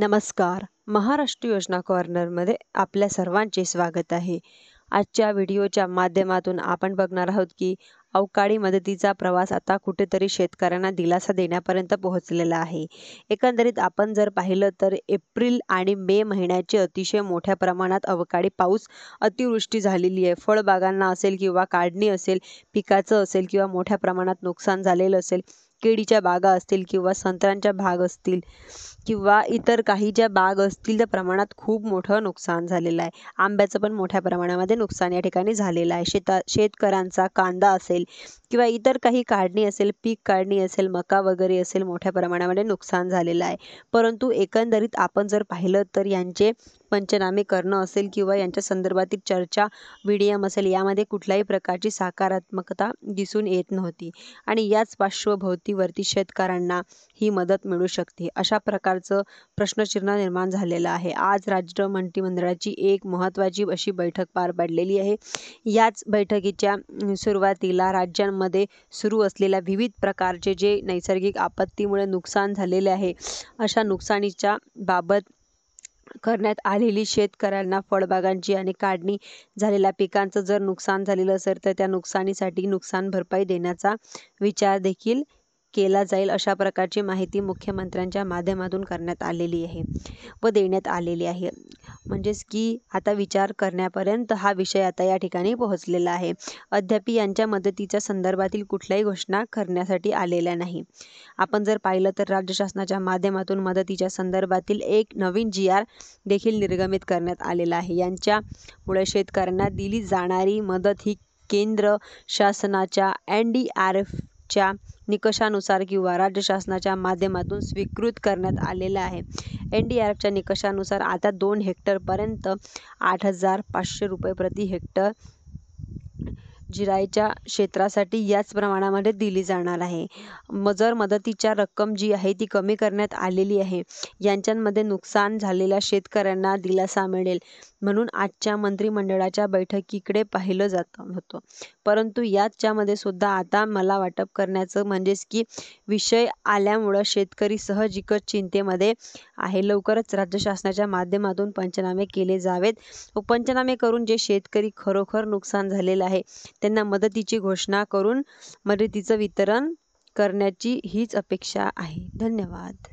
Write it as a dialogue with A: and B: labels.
A: नमस्कार. महाराष्ट्र योजना कॉर्नरमध्ये आपल्या सर्वांचे स्वागत आहे. आजच्या व्हिडिओच्या माध्यमातून आपण बघणार आहोत की अवकाळी मदतीचा प्रवास आता कुठेतरी शेतकऱ्यांना दिलासा देण्यापर्यंत पोहोचलेला आहे. एकंदरीत आपण जर पाहिलं तर एप्रिल आणि मे महिन्याचे अतिशय मोठ्या प्रमाणात अवकाळी पाऊस, अतिवृष्टी झालेली आहे. फळबागांना असेल किंवा काढणी असेल, पिकाचं असेल किंवा मोठ्या प्रमाणात नुकसान झालेलं असेल, केळीच्या बागा असतील किंवा संत्र्यांच्या बाग असतील किंवा इतर काही ज्या बाग असतील त्या प्रमाणात खूप मोठं नुकसान झालेलं आहे. आंब्याचं पण मोठ्या प्रमाणामध्ये नुकसान या ठिकाणी झालेलं आहे. शेतकऱ्यांचा कांदा असेल किंवा इतर काही काढणी असेल, पीक काढणी असेल, मका वगैरे असेल, मोठ्या प्रमाणामध्ये नुकसान झालेलं आहे. परंतु एकंदरीत आपण जर पाहिलं तर यांचे पंचनामे करणं असेल किंवा यांच्या संदर्भातील चर्चा, व्हिडिओ असेल, यामध्ये कुठल्याही प्रकारची सकारात्मकता दिसून येत नव्हती आणि याच पार्श्वभूमीवरती शेतकऱ्यांना ही मदत मिळू शकते अशा प्रकारचं प्रश्नचिन्ह निर्माण झालेलं आहे. आज राज्य मंत्रिमंडळाची एक महत्त्वाची अशी बैठक पार पडलेली आहे. याच बैठकीच्या सुरुवातीला राज्यांमध्ये सुरू असलेल्या विविध प्रकारचे जे नैसर्गिक आपत्तीमुळे नुकसान झालेले आहे, अशा नुकसानीच्या बाबत करण्यात आलेली शेतकऱ्यांना फळबागांची आणि काढणी झालेल्या पिकांचं जर नुकसान झालेलं असेल तर त्या नुकसानीसाठी नुकसान भरपाई देण्याचा विचार देखील केला जाईल अशा प्रकारची माहिती मुख्यमंत्र्यांच्या माध्यमातून करण्यात आलेली आहे व देण्यात आलेली आहे. म्हणजेच की आता विचार करण्यापर्यंत हा विषय आता या ठिकाणी पोहोचलेला आहे. अद्याप यांच्या मदतीच्या संदर्भातील कुठल्याही घोषणा करण्यासाठी आलेल्या नाही. आपण जर पाहिलं तर राज्य शासनाच्या माध्यमातून मदतीच्या संदर्भातील एक नवीन GR देखील निर्गमित करण्यात आलेला आहे. यांच्यामुळे शेतकऱ्यांना दिली जाणारी मदत ही केंद्र शासनाच्या NDRFच्या निकषानुसार किंवा राज्य शासनाच्या माध्यमातून स्वीकृत करण्यात आलेलं आहे. NDRFच्या निकषानुसार आता 2 हेक्टरपर्यंत 8,500 रुपये प्रति हेक्टर जिरायच्या क्षेत्रासाठी याच प्रमाणामध्ये दिली जाणार आहे. जर मदतीच्या रक्कम जी आहे ती कमी करण्यात आलेली आहे, यांच्यामध्ये नुकसान झालेल्या शेतकऱ्यांना दिलासा मिळेल म्हणून आजच्या मंत्रिमंडळाच्या बैठकीकडे पाहिलं जात होतं. परंतु याच्यामध्ये सुद्धा आता मला वाटप करण्याचं म्हणजेच की विषय आल्यामुळं शेतकरी साहजिकच चिंतेमध्ये आहे. लवकरच राज्य शासनाच्या माध्यमातून पंचनामे केले जावेत व पंचनामे करून जे शेतकरी खरोखर नुकसान झालेलं आहे त्यांना मदतीची घोषणा करून मदतीचं वितरण करण्याची हीच अपेक्षा आहे. धन्यवाद.